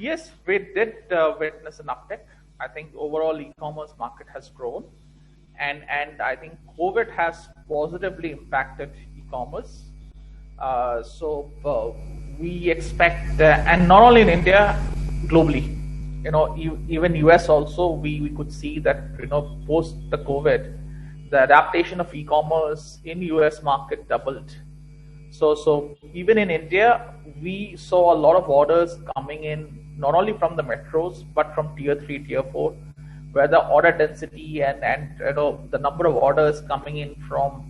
Yes, we did witness an uptick. I think overall e-commerce market has grown, and I think COVID has positively impacted e-commerce. So we expect, and not only in India, globally, even US also, we could see that post the COVID, the adaptation of e-commerce in US market doubled. So even in India, we saw a lot of orders coming in, not only from the metros, but from tier 3, tier 4, where the order density and the number of orders coming in from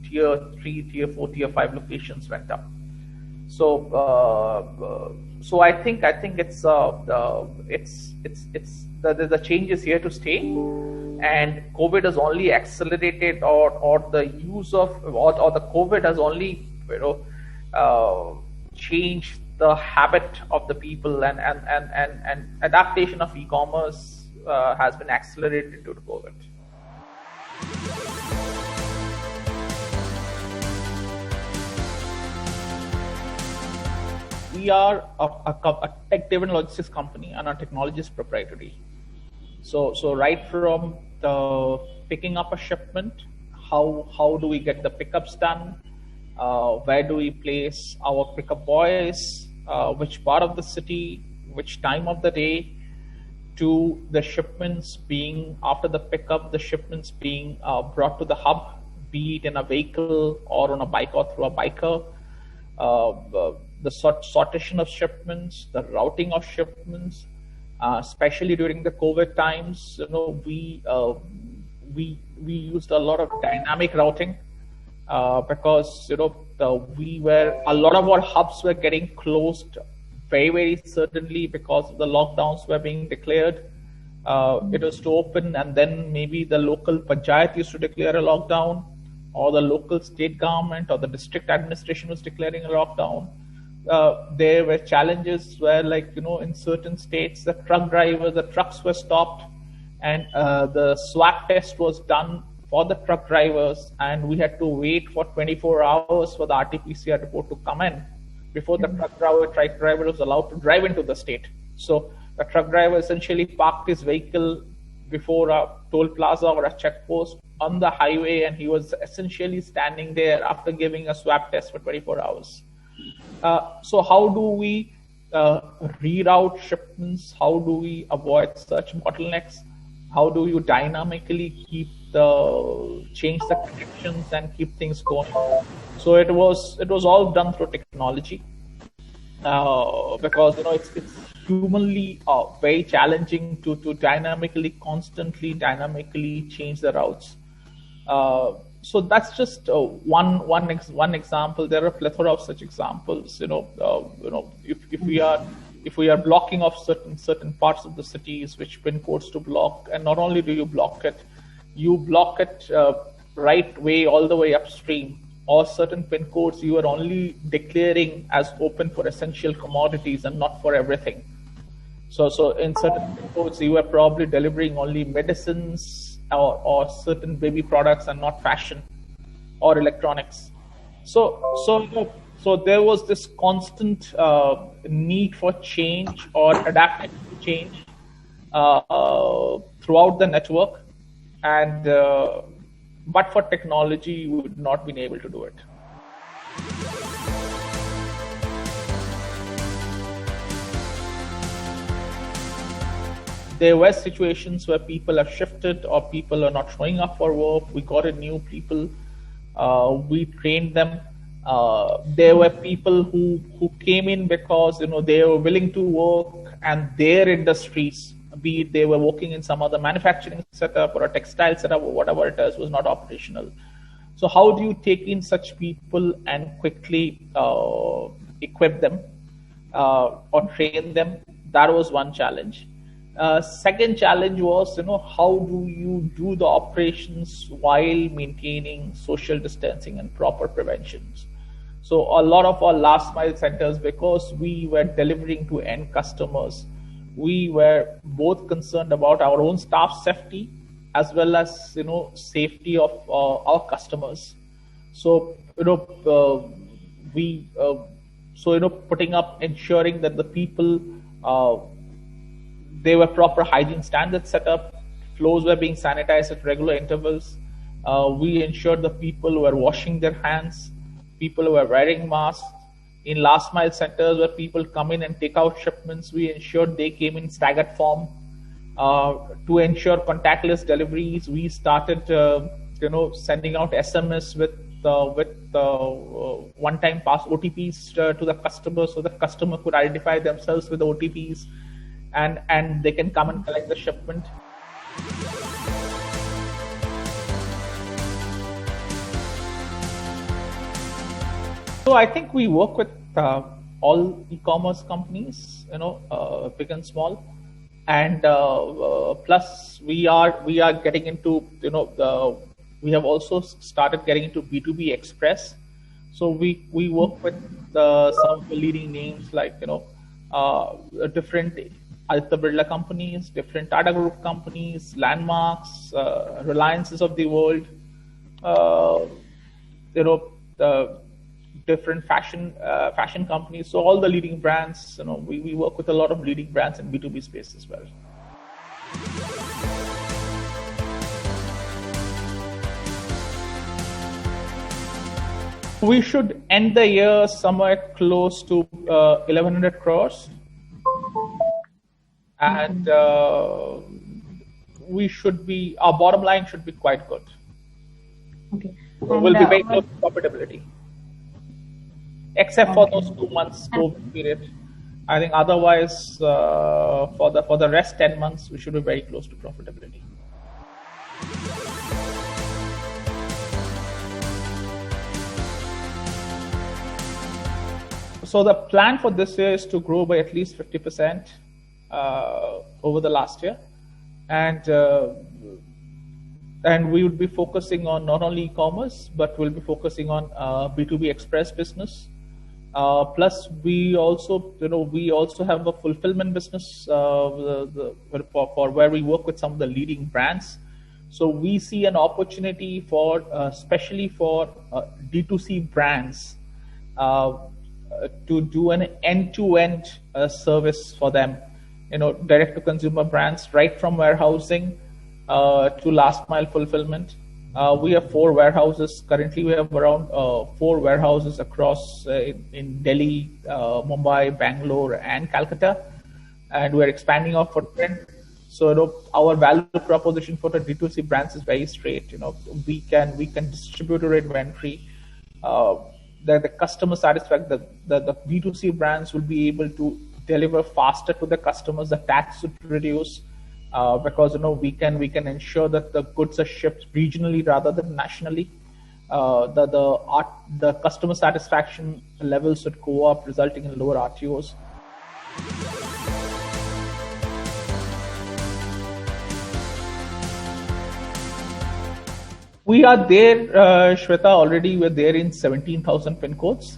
tier 3, tier 4, tier 5 locations went up. So I think the change is here to stay, and COVID has only accelerated, or the use of or the COVID has only change the habit of the people, and adaptation of e-commerce has been accelerated due to COVID. We are a tech-driven logistics company, and our technology is proprietary. So right from the picking up a shipment, how do we get the pickups done? Where do we place our pickup boys, which part of the city, which time of the day, to the shipments being, after the pickup, the shipments being brought to the hub, be it in a vehicle or on a bike or through a biker, the sortation of shipments, the routing of shipments, especially during the COVID times, we used a lot of dynamic routing. Because a lot of our hubs were getting closed very suddenly because the lockdowns were being declared. It was to open, and then maybe the local panchayat used to declare a lockdown, or the local state government or the district administration was declaring a lockdown. There were challenges where, in certain states, the trucks were stopped, and the swab test was done for the truck drivers, and we had to wait for 24 hours for the RT-PCR report to come in before the truck driver was allowed to drive into the state. So the truck driver essentially parked his vehicle before a toll plaza or a checkpost on the highway, and he was essentially standing there after giving a swab test for 24 hours. So how do we reroute shipments? How do we avoid such bottlenecks? How do you dynamically change the connections and keep things going? So it was all done through technology, because it's humanly very challenging to constantly dynamically change the routes. So that's just one example. There are a plethora of such examples. If we are blocking off certain parts of the cities, which pin codes to block, and not only do you block it right way all the way upstream, or certain pin codes you are only declaring as open for essential commodities and not for everything. So in certain pin codes you are probably delivering only medicines or certain baby products and not fashion or electronics. So there was this constant need for change or adapting to change throughout the network, and but for technology, we would not been able to do it. There were situations where people have shifted, or people are not showing up for work. We got in new people. We trained them. There were people who came in because they were willing to work, and their industries, be it they were working in some other manufacturing setup or a textile setup or whatever it is, was not operational. So how do you take in such people and quickly equip them or train them? That was one challenge. Second challenge was, how do you do the operations while maintaining social distancing and proper preventions? So a lot of our last mile centers, because we were delivering to end customers, we were both concerned about our own staff safety as well as safety of our customers. So putting up, ensuring that the people Uh, there were proper hygiene standards set up. Floors were being sanitized at regular intervals. We ensured the people were washing their hands. People were wearing masks. In last mile centers where people come in and take out shipments, we ensured they came in staggered form. To ensure contactless deliveries, we started, sending out SMS with one-time pass OTPs to the customer, so the customer could identify themselves with the OTPs, and they can come and collect the shipment. So I think we work with all e-commerce companies, big and small, and plus we are getting into, we have also started getting into B2B Express. So we work with some of the leading names like different Aditya Birla companies, different Tata Group companies, Landmarks, Reliances of the world, different fashion companies. So all the leading brands, we work with a lot of leading brands in B2B space as well. We should end the year somewhere close to 1100 crores. And our bottom line should be quite good. Okay. We'll be very close to profitability. Except for those 2 months COVID period. I think otherwise, for the rest 10 months, we should be very close to profitability. So the plan for this year is to grow by at least 50% over the last year, and we would be focusing on not only e-commerce, but we'll be focusing on B2B Express business. Plus, we also have a fulfillment business for where we work with some of the leading brands. So we see an opportunity for, especially for D2C brands, to do an end-to-end service for them. Direct-to-consumer brands, right from warehousing to last-mile fulfillment. We have 4 warehouses. Currently, we have around 4 warehouses across in Delhi, Mumbai, Bangalore, and Calcutta, and we're expanding our footprint. So, our value proposition for the D2C brands is very straight. We can distribute our inventory. The customer satisfaction, the B2C brands will be able to deliver faster to the customers. The tax would reduce. Because we can ensure that the goods are shipped regionally rather than nationally. The customer satisfaction levels would go up, resulting in lower RTOs. We are there, Shweta. Already we're there in 17,000 pin codes.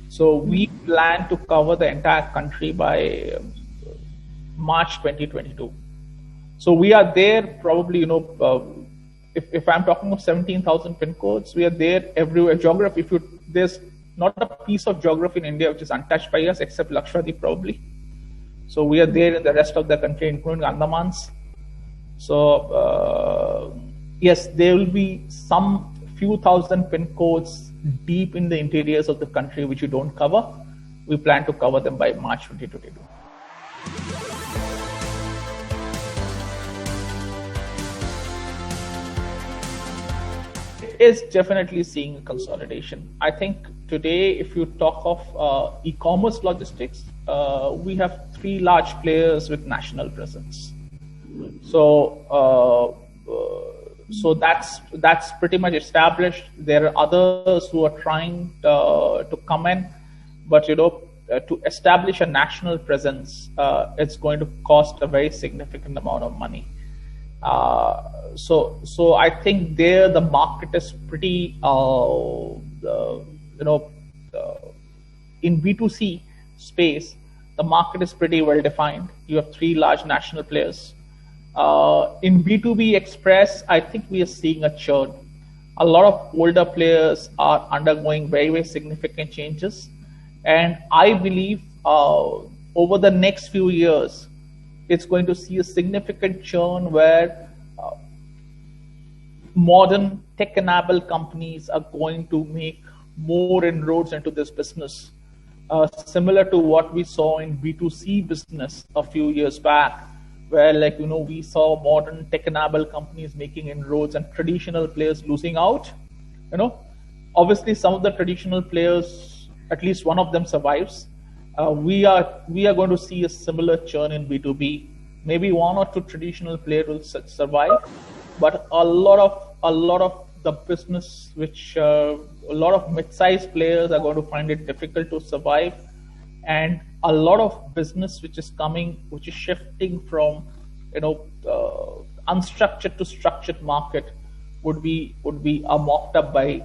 So we plan to cover the entire country by March 2022. So we are there probably, if I'm talking of 17,000 pin codes, we are there everywhere. Geography, there's not a piece of geography in India which is untouched by us except Lakshadweep probably. So we are there in the rest of the country, including Andamans. So yes, there will be some few thousand pin codes deep in the interiors of the country which we don't cover. We plan to cover them by March 2022. Is definitely seeing a consolidation. I think today, if you talk of e-commerce logistics, we have 3 large players with national presence. So that's pretty much established. There are others who are trying to come in, but to establish a national presence, it's going to cost a very significant amount of money. So I think there the market is pretty, in B2C space, the market is pretty well defined. You have 3 large national players. In B2B Express, I think we are seeing a churn. A lot of older players are undergoing very, very significant changes. And I believe over the next few years, it's going to see a significant churn where modern tech-enabled companies are going to make more inroads into this business, similar to what we saw in B2C business a few years back, where we saw modern tech-enabled companies making inroads and traditional players losing out. Obviously some of the traditional players, at least one of them survives. We are going to see a similar churn in B2B. Maybe one or two traditional players will survive, but a lot of the business, which a lot of mid-sized players are going to find it difficult to survive, and a lot of business which is shifting from unstructured to structured market would be mocked up by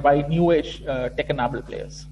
by new age tech-enabled players.